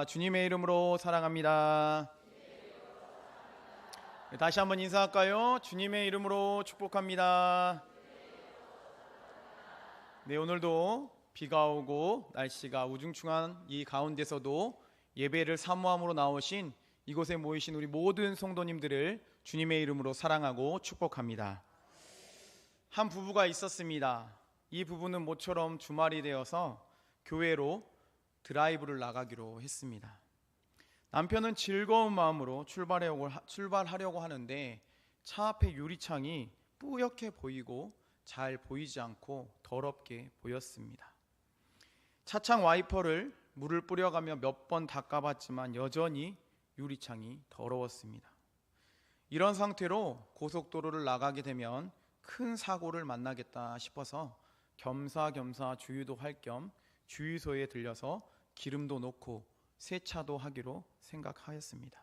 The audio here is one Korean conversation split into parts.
주님의 이름으로 사랑합니다. 다시 한번 인사할까요? 주님의 이름으로 축복합니다. 네, 오늘도 비가 오고 날씨가 우중충한 이 가운데서도 예배를 사모함으로 나오신 이곳에 모이신 우리 모든 성도님들을 주님의 이름으로 사랑하고 축복합니다. 한 부부가 있었습니다. 이 부부는 모처럼 주말이 되어서 교회로 드라이브를 나가기로 했습니다. 남편은 즐거운 마음으로 출발하려고 하는데 차 앞에 유리창이 뿌옇게 보이고 잘 보이지 않고 더럽게 보였습니다. 차창 와이퍼를 물을 뿌려가며 몇 번 닦아봤지만 여전히 유리창이 더러웠습니다. 이런 상태로 고속도로를 나가게 되면 큰 사고를 만나겠다 싶어서 겸사겸사 주유도 할 겸 주유소에 들려서 기름도 넣고 세차도 하기로 생각하였습니다.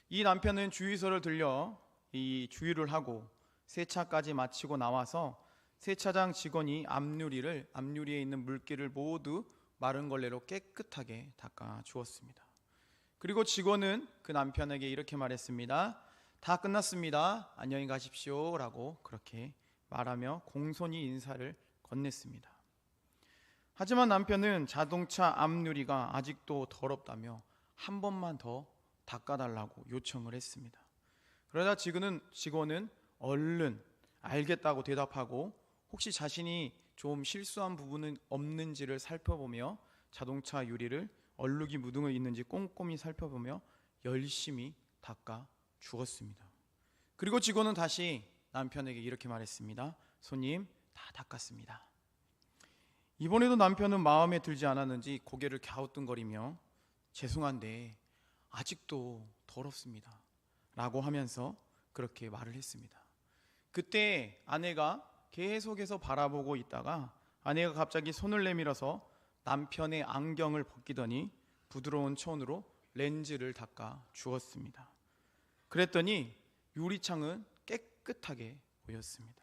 이 남편은 주유소를 들려 이 주유를 하고 세차까지 마치고 나와서 세차장 직원이 앞유리에 있는 물기를 모두 마른 걸레로 깨끗하게 닦아 주었습니다. 그리고 직원은 그 남편에게 이렇게 말했습니다. 다 끝났습니다. 안녕히 가십시오 라고 그렇게 말하며 공손히 인사를 건넸습니다. 하지만 남편은 자동차 앞유리가 아직도 더럽다며 한 번만 더 닦아달라고 요청을 했습니다. 그러자 직원은 얼른 알겠다고 대답하고 혹시 자신이 좀 실수한 부분은 없는지를 살펴보며 자동차 유리를 얼룩이 묻은 거 있는지 꼼꼼히 살펴보며 열심히 닦아 주었습니다. 그리고 직원은 다시 남편에게 이렇게 말했습니다. 손님, 다 닦았습니다. 이번에도 남편은 마음에 들지 않았는지 고개를 갸우뚱거리며 죄송한데 아직도 더럽습니다 라고 하면서 그렇게 말을 했습니다. 그때 아내가 계속해서 바라보고 있다가 아내가 갑자기 손을 내밀어서 남편의 안경을 벗기더니 부드러운 손으로 렌즈를 닦아 주었습니다. 그랬더니 유리창은 깨끗하게 보였습니다.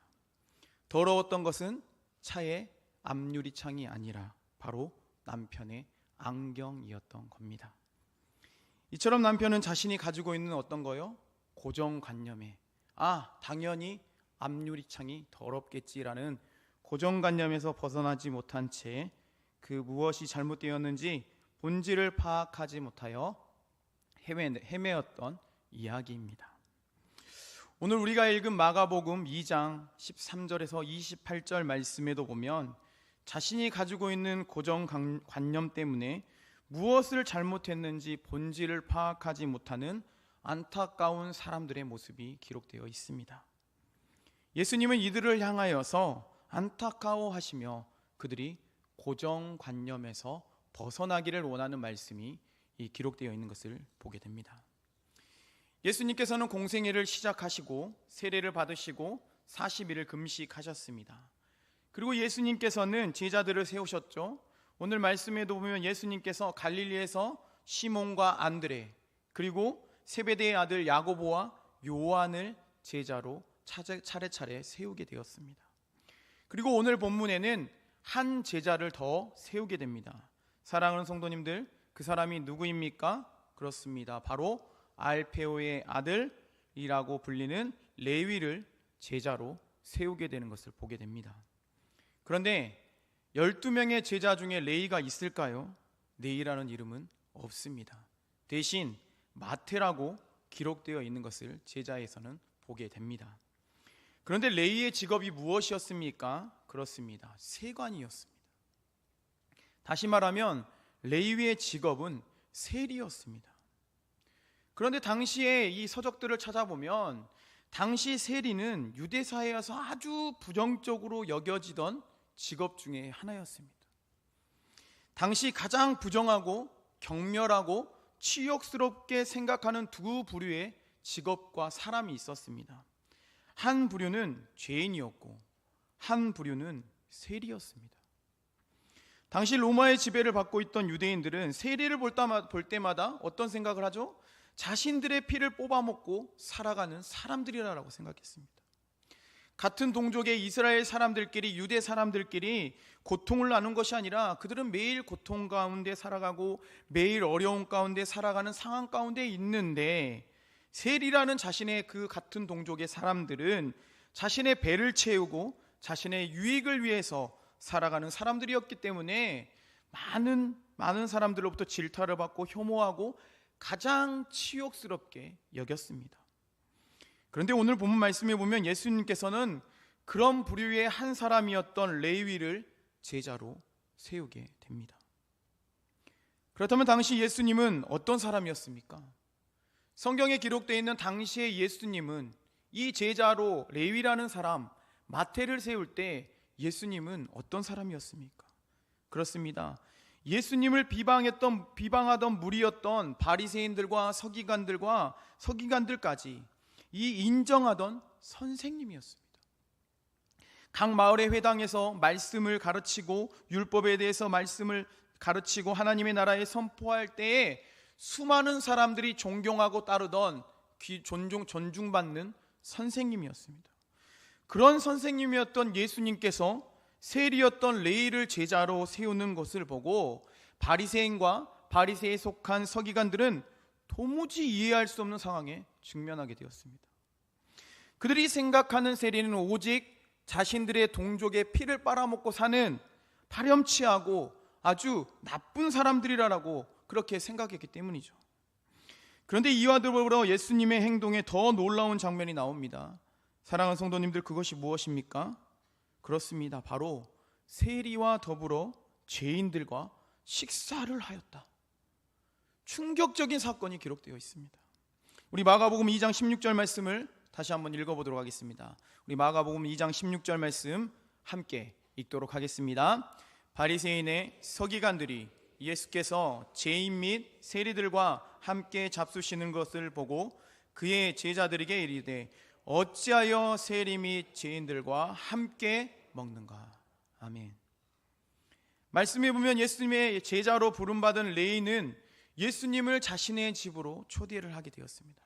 더러웠던 것은 차의 앞유리창이 아니라 바로 남편의 안경이었던 겁니다. 이처럼 남편은 자신이 가지고 있는 어떤 거요? 고정관념에 당연히 앞유리창이 더럽겠지라는 고정관념에서 벗어나지 못한 채 그 무엇이 잘못되었는지 본질을 파악하지 못하여 헤매었던 이야기입니다. 오늘 우리가 읽은 마가복음 2장 13절에서 28절 말씀에도 보면 자신이 가지고 있는 고정관념 때문에 무엇을 잘못했는지 본질을 파악하지 못하는 안타까운 사람들의 모습이 기록되어 있습니다. 예수님은 이들을 향하여서 안타까워하시며 그들이 고정관념에서 벗어나기를 원하는 말씀이 기록되어 있는 것을 보게 됩니다. 예수님께서는 공생애를 시작하시고 세례를 받으시고 40일을 금식하셨습니다. 그리고 예수님께서는 제자들을 세우셨죠. 오늘 말씀에도 보면 예수님께서 갈릴리에서 시몬과 안드레 그리고 세베대의 아들 야고보와 요한을 제자로 차례차례 세우게 되었습니다. 그리고 오늘 본문에는 한 제자를 더 세우게 됩니다. 사랑하는 성도님들, 그 사람이 누구입니까? 그렇습니다. 바로 알페오의 아들이라고 불리는 레위를 제자로 세우게 되는 것을 보게 됩니다. 그런데 12명의 제자 중에 레위가 있을까요? 레위라는 이름은 없습니다. 대신 마태라고 기록되어 있는 것을 제자에서는 보게 됩니다. 그런데 레위의 직업이 무엇이었습니까? 그렇습니다. 세관이었습니다. 다시 말하면 레위의 직업은 세리였습니다. 그런데 당시에 이 서적들을 찾아보면 당시 세리는 유대 사회에서 아주 부정적으로 여겨지던 직업 중에 하나였습니다. 당시 가장 부정하고 경멸하고 치욕스럽게 생각하는 두 부류의 직업과 사람이 있었습니다. 한 부류는 죄인이었고 한 부류는 세리였습니다. 당시 로마의 지배를 받고 있던 유대인들은 세리를 볼 때마다 어떤 생각을 하죠? 자신들의 피를 뽑아먹고 살아가는 사람들이라고 생각했습니다. 같은 동족의 이스라엘 사람들끼리, 유대 사람들끼리 고통을 나눈 것이 아니라 그들은 매일 고통 가운데 살아가고 매일 어려움 가운데 살아가는 상황 가운데 있는데, 셀이라는 자신의 그 같은 동족의 사람들은 자신의 배를 채우고 자신의 유익을 위해서 살아가는 사람들이었기 때문에 많은 사람들로부터 질타를 받고 혐오하고 가장 치욕스럽게 여겼습니다. 그런데 오늘 본문 말씀에 보면 예수님께서는 그런 부류의 한 사람이었던 레위를 제자로 세우게 됩니다. 그렇다면 당시 예수님은 어떤 사람이었습니까? 성경에 기록되어 있는 당시의 예수님은 이 제자로 레위라는 사람 마태를 세울 때 예수님은 어떤 사람이었습니까? 그렇습니다. 예수님을 비방하던 무리였던 바리새인들과 서기관들까지 이 인정하던 선생님이었습니다. 각 마을의 회당에서 말씀을 가르치고 율법에 대해서 말씀을 가르치고 하나님의 나라에 선포할 때에 수많은 사람들이 존경하고 따르던 존중받는 선생님이었습니다. 그런 선생님이었던 예수님께서 세리였던 레위를 제자로 세우는 것을 보고 바리새인과 바리새에 속한 서기관들은 도무지 이해할 수 없는 상황에 직면하게 되었습니다. 그들이 생각하는 세리는 오직 자신들의 동족의 피를 빨아먹고 사는 파렴치하고 아주 나쁜 사람들이라고 그렇게 생각했기 때문이죠. 그런데 이와 더불어 예수님의 행동에 더 놀라운 장면이 나옵니다. 사랑하는 성도님들, 그것이 무엇입니까? 그렇습니다. 바로 세리와 더불어 죄인들과 식사를 하였다. 충격적인 사건이 기록되어 있습니다. 우리 마가복음 2장 16절 말씀을 다시 한번 읽어보도록 하겠습니다. 우리 마가복음 2장 16절 말씀 함께 읽도록 하겠습니다. 바리새인의 서기관들이 예수께서 죄인 및 세리들과 함께 잡수시는 것을 보고 그의 제자들에게 이르되 어찌하여 세리 및 죄인들과 함께 먹는가? 아멘. 말씀에 보면 예수님의 제자로 부름받은 레위는 예수님을 자신의 집으로 초대를 하게 되었습니다.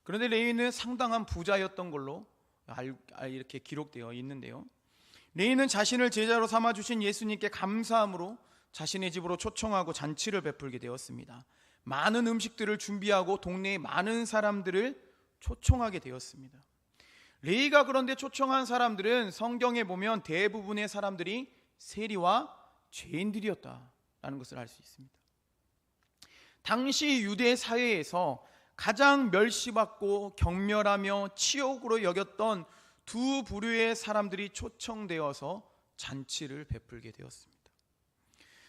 그런데 레위는 상당한 부자였던 걸로 이렇게 기록되어 있는데요, 레위는 자신을 제자로 삼아주신 예수님께 감사함으로 자신의 집으로 초청하고 잔치를 베풀게 되었습니다. 많은 음식들을 준비하고 동네의 많은 사람들을 초청하게 되었습니다. 레위가 그런데 초청한 사람들은 성경에 보면 대부분의 사람들이 세리와 죄인들이었다라는 것을 알 수 있습니다. 당시 유대 사회에서 가장 멸시받고 경멸하며 치욕으로 여겼던 두 부류의 사람들이 초청되어서 잔치를 베풀게 되었습니다.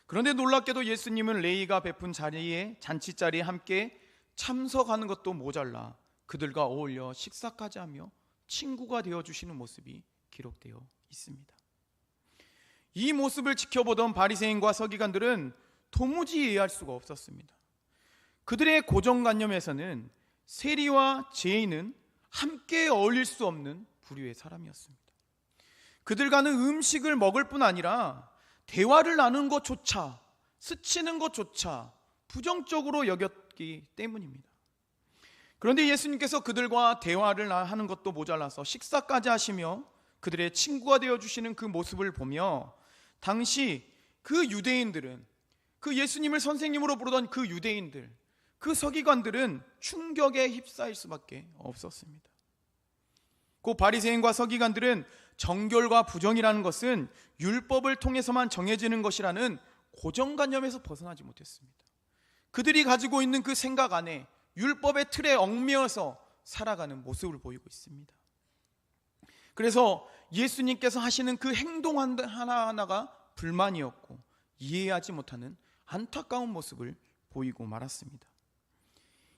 그런데 놀랍게도 예수님은 레위가 베푼 잔치자리에 함께 참석하는 것도 모자라 그들과 어울려 식사까지 하며 친구가 되어주시는 모습이 기록되어 있습니다. 이 모습을 지켜보던 바리새인과 서기관들은 도무지 이해할 수가 없었습니다. 그들의 고정관념에서는 세리와 죄인은 함께 어울릴 수 없는 부류의 사람이었습니다. 그들과는 음식을 먹을 뿐 아니라 대화를 나누는 것조차, 스치는 것조차 부정적으로 여겼기 때문입니다. 그런데 예수님께서 그들과 대화를 하는 것도 모자라서 식사까지 하시며 그들의 친구가 되어주시는 그 모습을 보며 당시 그 유대인들은, 그 예수님을 선생님으로 부르던 그 유대인들, 그 서기관들은 충격에 휩싸일 수밖에 없었습니다. 그 바리새인과 서기관들은 정결과 부정이라는 것은 율법을 통해서만 정해지는 것이라는 고정관념에서 벗어나지 못했습니다. 그들이 가지고 있는 그 생각 안에 율법의 틀에 얽매여서 살아가는 모습을 보이고 있습니다. 그래서 예수님께서 하시는 그 행동 하나하나가 불만이었고 이해하지 못하는 안타까운 모습을 보이고 말았습니다.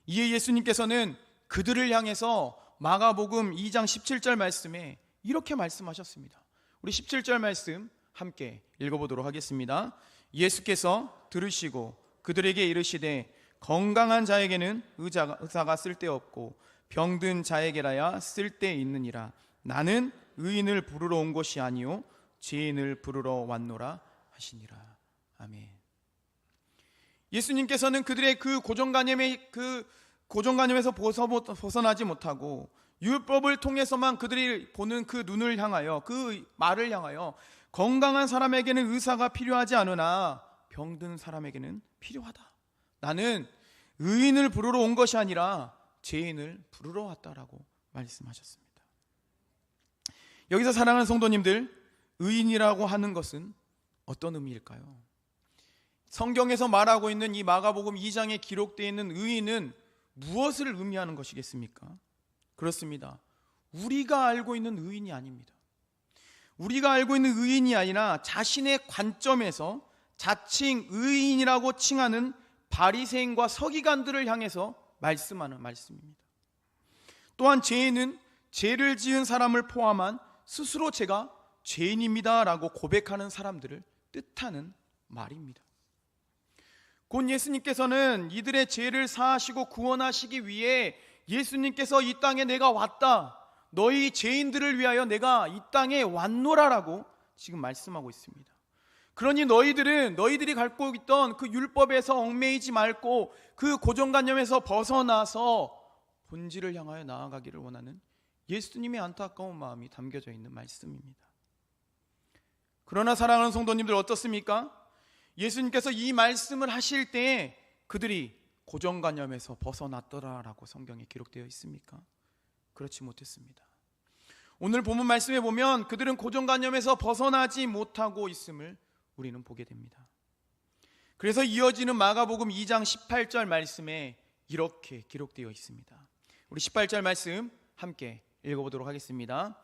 이에 예수님께서는 그들을 향해서 마가복음 2장 17절 말씀에 이렇게 말씀하셨습니다. 우리 17절 말씀 함께 읽어보도록 하겠습니다. 예수께서 들으시고 그들에게 이르시되 건강한 자에게는 의사가 쓸데없고 병든 자에게라야 쓸데있느니라. 나는 의인을 부르러 온 것이 아니요 죄인을 부르러 왔노라 하시니라. 아멘. 예수님께서는 그들의 그 고정관념에서 벗어나지 못하고 율법을 통해서만 그들이 보는 그 눈을 향하여, 그 말을 향하여 건강한 사람에게는 의사가 필요하지 않으나 병든 사람에게는 필요하다. 나는 의인을 부르러 온 것이 아니라 죄인을 부르러 왔다라고 말씀하셨습니다. 여기서 사랑하는 성도님들, 의인이라고 하는 것은 어떤 의미일까요? 성경에서 말하고 있는 이 마가복음 2장에 기록되어 있는 의인은 무엇을 의미하는 것이겠습니까? 그렇습니다. 우리가 알고 있는 의인이 아닙니다. 우리가 알고 있는 의인이 아니라 자신의 관점에서 자칭 의인이라고 칭하는 바리새인과 서기관들을 향해서 말씀하는 말씀입니다. 또한 죄인은 죄를 지은 사람을 포함한 스스로 제가 죄인입니다 라고 고백하는 사람들을 뜻하는 말입니다. 곧 예수님께서는 이들의 죄를 사하시고 구원하시기 위해 예수님께서 이 땅에 내가 왔다, 너희 죄인들을 위하여 내가 이 땅에 왔노라라고 지금 말씀하고 있습니다. 그러니 너희들이 갖고 있던 그 율법에서 얽매이지 말고 그 고정관념에서 벗어나서 본질을 향하여 나아가기를 원하는 예수님의 안타까운 마음이 담겨져 있는 말씀입니다. 그러나 사랑하는 성도님들 어떻습니까? 예수님께서 이 말씀을 하실 때에 그들이 고정관념에서 벗어났더라라고 성경에 기록되어 있습니까? 그렇지 못했습니다. 오늘 본문 말씀에 보면 그들은 고정관념에서 벗어나지 못하고 있음을 우리는 보게 됩니다. 그래서 이어지는 마가복음 2장 18절 말씀에 이렇게 기록되어 있습니다. 우리 18절 말씀 함께 읽어보도록 하겠습니다.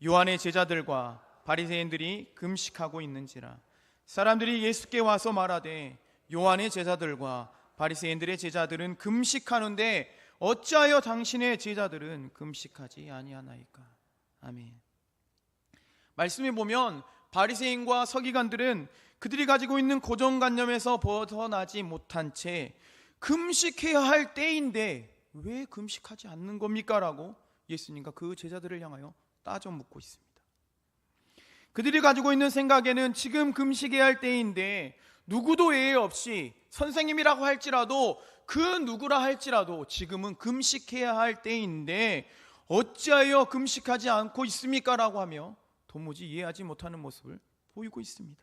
요한의 제자들과 바리새인들이 금식하고 있는지라 사람들이 예수께 와서 말하되 요한의 제자들과 바리새인들의 제자들은 금식하는데 어찌하여 당신의 제자들은 금식하지 아니하나이까. 아멘. 말씀에 보면 바리새인과 서기관들은 그들이 가지고 있는 고정관념에서 벗어나지 못한 채 금식해야 할 때인데 왜 금식하지 않는 겁니까? 라고 예수님과 그 제자들을 향하여 따져 묻고 있습니다. 그들이 가지고 있는 생각에는 지금 금식해야 할 때인데 누구도 예외 없이 선생님이라고 할지라도 그 누구라 할지라도 지금은 금식해야 할 때인데 어찌하여 금식하지 않고 있습니까? 라고 하며 도무지 이해하지 못하는 모습을 보이고 있습니다.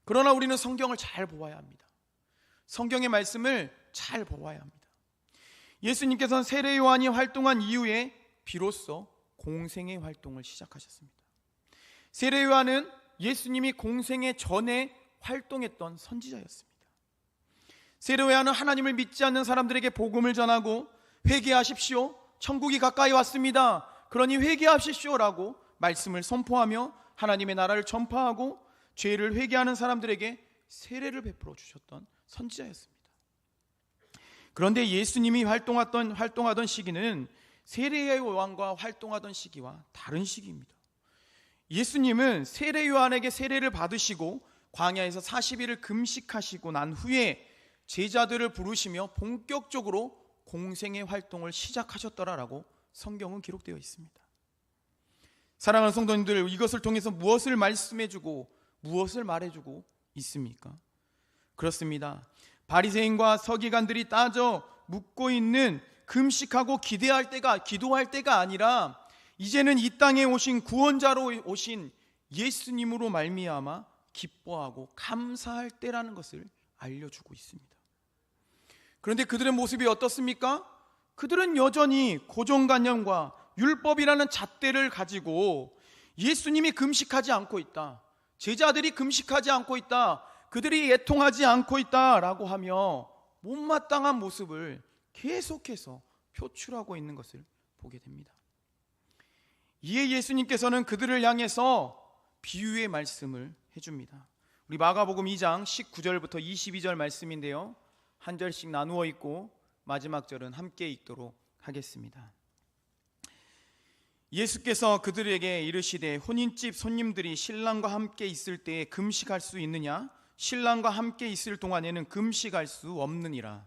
그러나 우리는 성경을 잘 보아야 합니다. 성경의 말씀을 잘 보아야 합니다. 예수님께서는 세례 요한이 활동한 이후에 비로소 공생의 활동을 시작하셨습니다. 세례 요한은 예수님이 공생의 전에 활동했던 선지자였습니다. 세례 요한은 하나님을 믿지 않는 사람들에게 복음을 전하고 회개하십시오, 천국이 가까이 왔습니다, 그러니 회개하십시오라고 말씀을 선포하며 하나님의 나라를 전파하고 죄를 회개하는 사람들에게 세례를 베풀어 주셨던 선지자였습니다. 그런데 예수님이 활동하던 시기는 세례 요한과 활동하던 시기와 다른 시기입니다. 예수님은 세례 요한에게 세례를 받으시고 광야에서 40일을 금식하시고 난 후에 제자들을 부르시며 본격적으로 공생의 활동을 시작하셨더라라고 성경은 기록되어 있습니다. 사랑하는 성도님들, 이것을 통해서 무엇을 말씀해주고 무엇을 말해주고 있습니까? 그렇습니다. 바리새인과 서기관들이 따져 묻고 있는 금식하고 기도할 때가 아니라 이제는 이 땅에 오신 구원자로 오신 예수님으로 말미암아 기뻐하고 감사할 때라는 것을 알려주고 있습니다. 그런데 그들의 모습이 어떻습니까? 그들은 여전히 고정관념과 율법이라는 잣대를 가지고 예수님이 금식하지 않고 있다, 제자들이 금식하지 않고 있다, 그들이 애통하지 않고 있다라고 하며 못마땅한 모습을 계속해서 표출하고 있는 것을 보게 됩니다. 이에 예수님께서는 그들을 향해서 비유의 말씀을 해줍니다. 우리 마가복음 2장 19절부터 22절 말씀인데요, 한 절씩 나누어 읽고 마지막 절은 함께 읽도록 하겠습니다. 예수께서 그들에게 이르시되 혼인집 손님들이 신랑과 함께 있을 때에 금식할 수 있느냐? 신랑과 함께 있을 동안에는 금식할 수 없느니라.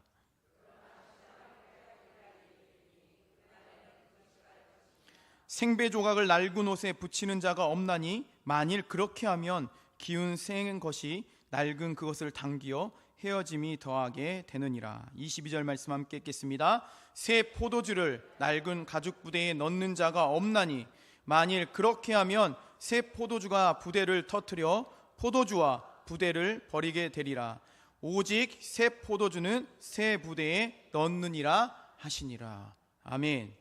생배 조각을 낡은 옷에 붙이는 자가 없나니 만일 그렇게 하면 기운 센 것이 낡은 그것을 당기어 헤어짐이 더하게 되느니라. 22절 말씀 함께 읽겠습니다. 새 포도주를 낡은 가죽 부대에 넣는 자가 없나니 만일 그렇게 하면 새 포도주가 부대를 터뜨려 포도주와 부대를 버리게 되리라. 오직 새 포도주는 새 부대에 넣느니라 하시니라. 아멘.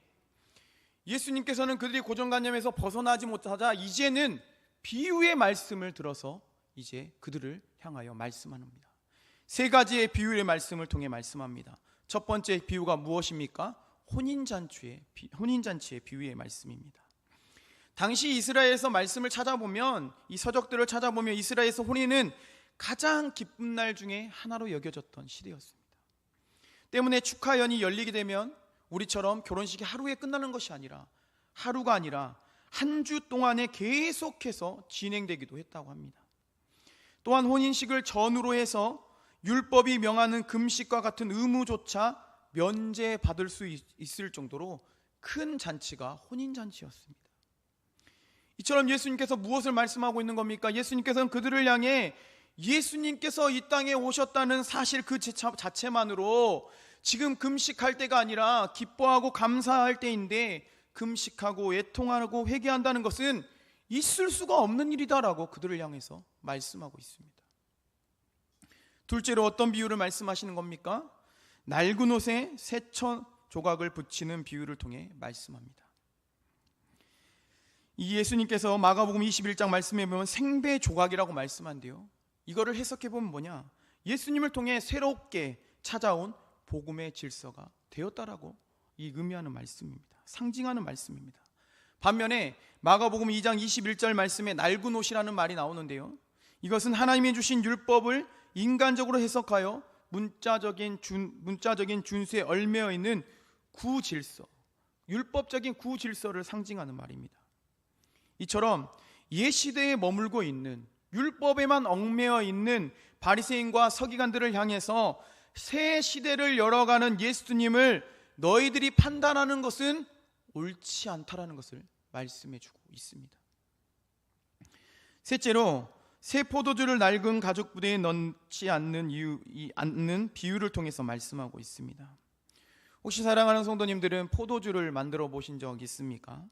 예수님께서는 그들이 고정관념에서 벗어나지 못하자 이제는 비유의 말씀을 들어서 이제 그들을 향하여 말씀합니다. 세 가지의 비유의 말씀을 통해 말씀합니다. 첫 번째 비유가 무엇입니까? 혼인잔치의 비유의 말씀입니다. 당시 이스라엘에서 말씀을 찾아보면, 이 서적들을 찾아보면 이스라엘에서 혼인은 가장 기쁜 날 중에 하나로 여겨졌던 시대였습니다. 때문에 축하연이 열리게 되면 우리처럼 결혼식이 하루에 끝나는 것이 아니라, 하루가 아니라 한 주 동안에 계속해서 진행되기도 했다고 합니다. 또한 혼인식을 전후로 해서 율법이 명하는 금식과 같은 의무조차 면제받을 수 있을 정도로 큰 잔치가 혼인잔치였습니다. 이처럼 예수님께서 무엇을 말씀하고 있는 겁니까? 예수님께서는 그들을 향해 예수님께서 이 땅에 오셨다는 사실 그 자체만으로 지금 금식할 때가 아니라 기뻐하고 감사할 때인데, 금식하고 애통하고 회개한다는 것은 있을 수가 없는 일이다라고 그들을 향해서 말씀하고 있습니다. 둘째로 어떤 비유를 말씀하시는 겁니까? 낡은 옷에 새천 조각을 붙이는 비유를 통해 말씀합니다. 이 예수님께서 마가복음 21장 말씀에 보면 생배 조각이라고 말씀한대요. 이거를 해석해 보면 뭐냐? 예수님을 통해 새롭게 찾아온 복음의 질서가 되었다라고 이 의미하는 말씀입니다. 상징하는 말씀입니다. 반면에 마가복음 2장 21절 말씀에 낡은 옷이라는 말이 나오는데요, 이것은 하나님이 주신 율법을 인간적으로 해석하여 문자적인 준수에 얽매여 있는 구질서, 율법적인 구질서를 상징하는 말입니다. 이처럼 옛 시대에 머물고 있는, 율법에만 얽매여 있는 바리새인과 서기관들을 향해서 새 시대를 열어가는 예수님을 너희들이 판단하는 것은 옳지 않다라는 것을 말씀해주고 있습니다. 셋째로 새 포도주를 낡은 가죽 부대에 넣지 않는 비유를 통해서 말씀하고 있습니다. 혹시 사랑하는 성도님들은 포도주를 만들어 보신 적 있습니까?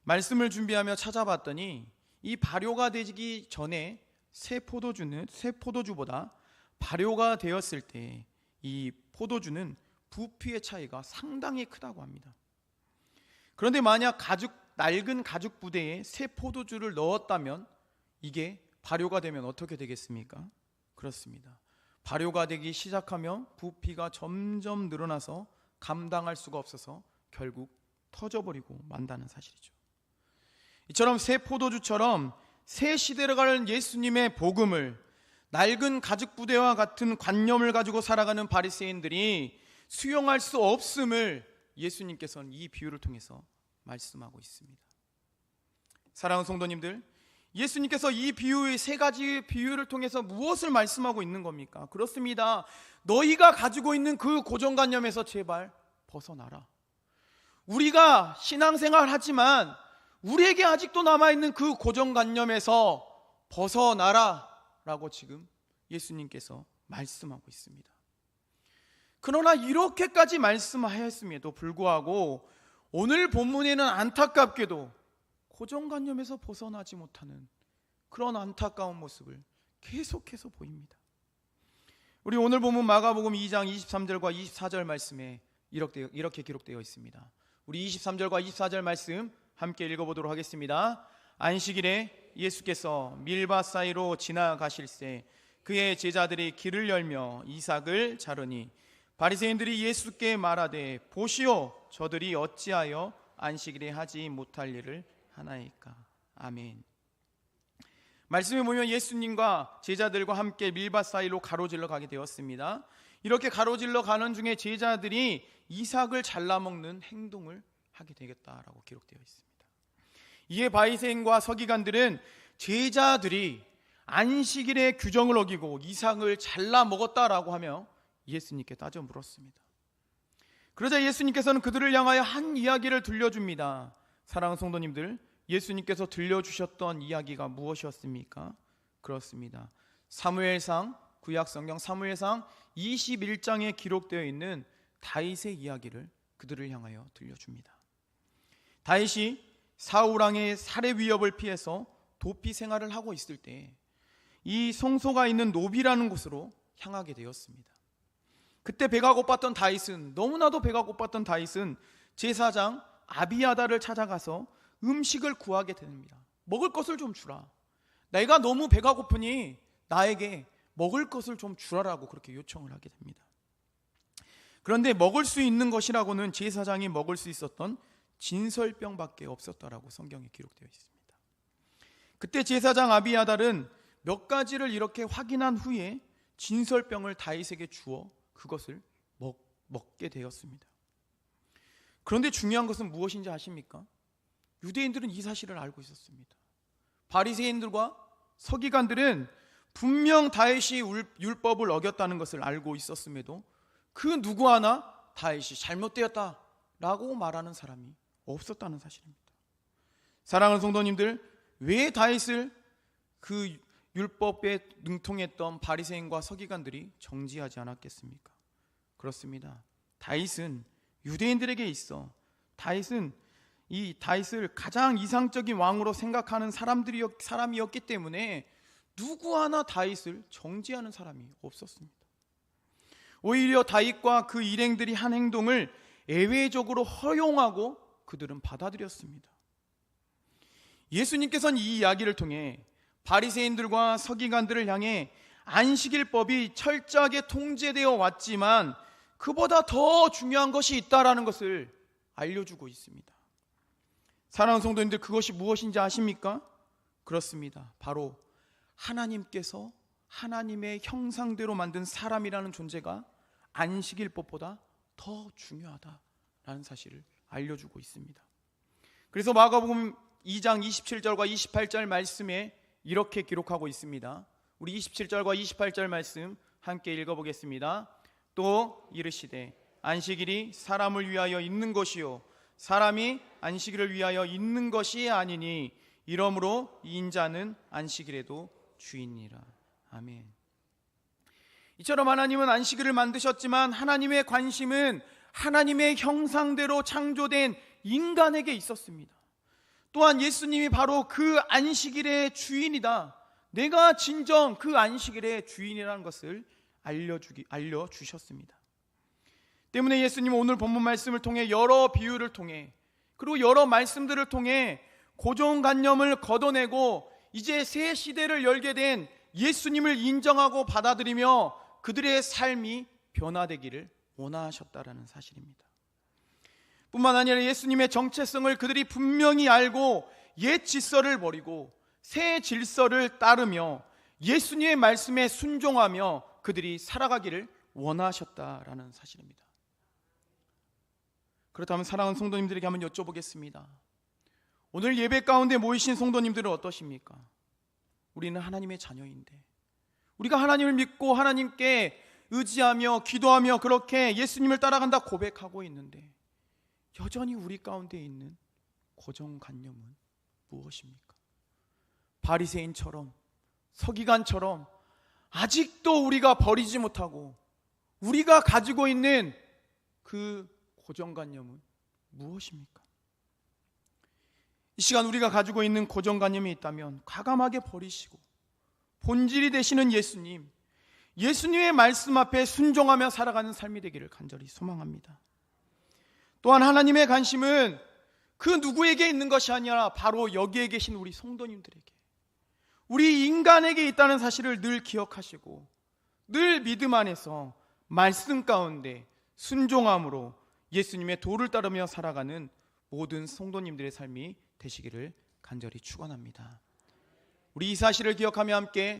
말씀을 준비하며 찾아봤더니 이 발효가 되기 전에 새 포도주보다 발효가 되었을 때 이 포도주는 부피의 차이가 상당히 크다고 합니다. 그런데 만약 낡은 가죽 부대에 새 포도주를 넣었다면 이게 발효가 되면 어떻게 되겠습니까? 그렇습니다. 발효가 되기 시작하면 부피가 점점 늘어나서 감당할 수가 없어서 결국 터져버리고 만다는 사실이죠. 이처럼 새 포도주처럼 새 시대로 가는 예수님의 복음을 낡은 가죽 부대와 같은 관념을 가지고 살아가는 바리새인들이 수용할 수 없음을 예수님께서는 이 비유를 통해서 말씀하고 있습니다. 사랑하는 성도님들, 예수님께서 이 비유의 세 가지 비유를 통해서 무엇을 말씀하고 있는 겁니까? 그렇습니다. 너희가 가지고 있는 그 고정관념에서 제발 벗어나라. 우리가 신앙생활 하지만 우리에게 아직도 남아있는 그 고정관념에서 벗어나라 라고 지금 예수님께서 말씀하고 있습니다. 그러나 이렇게까지 말씀하였음에도 불구하고 오늘 본문에는 안타깝게도 고정관념에서 벗어나지 못하는 그런 안타까운 모습을 계속해서 보입니다. 우리 오늘 본문 마가복음 2장 23절과 24절 말씀에 이렇게 기록되어 있습니다. 우리 23절과 24절 말씀 함께 읽어보도록 하겠습니다. 안식일에 예수께서 밀밭 사이로 지나가실새 그의 제자들이 길을 열며 이삭을 자르니 바리새인들이 예수께 말하되 보시오, 저들이 어찌하여 안식일에 하지 못할 일을 하나이까. 아멘. 말씀에 보면 예수님과 제자들과 함께 밀밭 사이로 가로질러 가게 되었습니다. 이렇게 가로질러 가는 중에 제자들이 이삭을 잘라먹는 행동을 하게 되겠다라고 기록되어 있습니다. 이에 바리새인과 서기관들은 제자들이 안식일의 규정을 어기고 이삭을 잘라 먹었다라고 하며 예수님께 따져 물었습니다. 그러자 예수님께서는 그들을 향하여 한 이야기를 들려줍니다. 사랑하는 성도님들, 예수님께서 들려주셨던 이야기가 무엇이었습니까? 그렇습니다. 사무엘상 구약 성경 사무엘상 21장에 기록되어 있는 다윗의 이야기를 그들을 향하여 들려줍니다. 다윗이 사울 왕의 살해 위협을 피해서 도피 생활을 하고 있을 때 이 성소가 있는 노비라는 곳으로 향하게 되었습니다. 그때 배가 고팠던 다윗은, 너무나도 배가 고팠던 다윗은 제사장 아비아다를 찾아가서 음식을 구하게 됩니다. 먹을 것을 좀 주라. 내가 너무 배가 고프니 나에게 먹을 것을 좀 주라라고 그렇게 요청을 하게 됩니다. 그런데 먹을 수 있는 것이라고는 제사장이 먹을 수 있었던 진설병밖에 없었다라고 성경에 기록되어 있습니다. 그때 제사장 아비아달은 몇 가지를 이렇게 확인한 후에 진설병을 다윗에게 주어 그것을 먹게 되었습니다. 그런데 중요한 것은 무엇인지 아십니까? 유대인들은 이 사실을 알고 있었습니다. 바리새인들과 서기관들은 분명 다윗이 율법을 어겼다는 것을 알고 있었음에도 그 누구 하나 다윗이 잘못되었다라고 말하는 사람이 없었다는 사실입니다. 사랑하는 성도님들, 왜 다윗을 그 율법에 능통했던 바리새인과 서기관들이 정죄하지 않았겠습니까? 그렇습니다. 다윗은 유대인들에게 있어 다윗은 이 다윗을 가장 이상적인 왕으로 생각하는 사람이었기 때문에 누구 하나 다윗을 정죄하는 사람이 없었습니다. 오히려 다윗과 그 일행들이 한 행동을 예외적으로 허용하고 그들은 받아들였습니다. 예수님께서는 이 이야기를 통해 바리새인들과 서기관들을 향해 안식일법이 철저하게 통제되어 왔지만 그보다 더 중요한 것이 있다라는 것을 알려주고 있습니다. 사랑하는 성도님들, 그것이 무엇인지 아십니까? 그렇습니다. 바로 하나님께서 하나님의 형상대로 만든 사람이라는 존재가 안식일법보다 더 중요하다라는 사실을 알려주고 있습니다. 그래서 마가복음 2장 27절과 28절 말씀에 이렇게 기록하고 있습니다. 우리 27절과 28절 말씀 함께 읽어보겠습니다. 또 이르시되 안식일이 사람을 위하여 있는 것이요 사람이 안식일을 위하여 있는 것이 아니니 이러므로 인자는 안식일에도 주인이라. 아멘. 이처럼 하나님은 안식일을 만드셨지만 하나님의 관심은 하나님의 형상대로 창조된 인간에게 있었습니다. 또한 예수님이 바로 그 안식일의 주인이다, 내가 진정 그 안식일의 주인이라는 것을 알려주셨습니다. 때문에 예수님은 오늘 본문 말씀을 통해 여러 비유를 통해 그리고 여러 말씀들을 통해 고정관념을 걷어내고 이제 새 시대를 열게 된 예수님을 인정하고 받아들이며 그들의 삶이 변화되기를 원하셨다라는 사실입니다. 뿐만 아니라 예수님의 정체성을 그들이 분명히 알고 옛 질서를 버리고 새 질서를 따르며 예수님의 말씀에 순종하며 그들이 살아가기를 원하셨다라는 사실입니다. 그렇다면 사랑하는 성도님들에게 한번 여쭤보겠습니다. 오늘 예배 가운데 모이신 성도님들은 어떠십니까? 우리는 하나님의 자녀인데 우리가 하나님을 믿고 하나님께 의지하며 기도하며 그렇게 예수님을 따라간다 고백하고 있는데 여전히 우리 가운데 있는 고정관념은 무엇입니까? 바리새인처럼 서기관처럼 아직도 우리가 버리지 못하고 우리가 가지고 있는 그 고정관념은 무엇입니까? 이 시간 우리가 가지고 있는 고정관념이 있다면 과감하게 버리시고 본질이 되시는 예수님의 말씀 앞에 순종하며 살아가는 삶이 되기를 간절히 소망합니다. 또한 하나님의 관심은 그 누구에게 있는 것이 아니라 바로 여기에 계신 우리 성도님들에게, 우리 인간에게 있다는 사실을 늘 기억하시고 늘 믿음 안에서 말씀 가운데 순종함으로 예수님의 도를 따르며 살아가는 모든 성도님들의 삶이 되시기를 간절히 축원합니다. 우리 이 사실을 기억하며 함께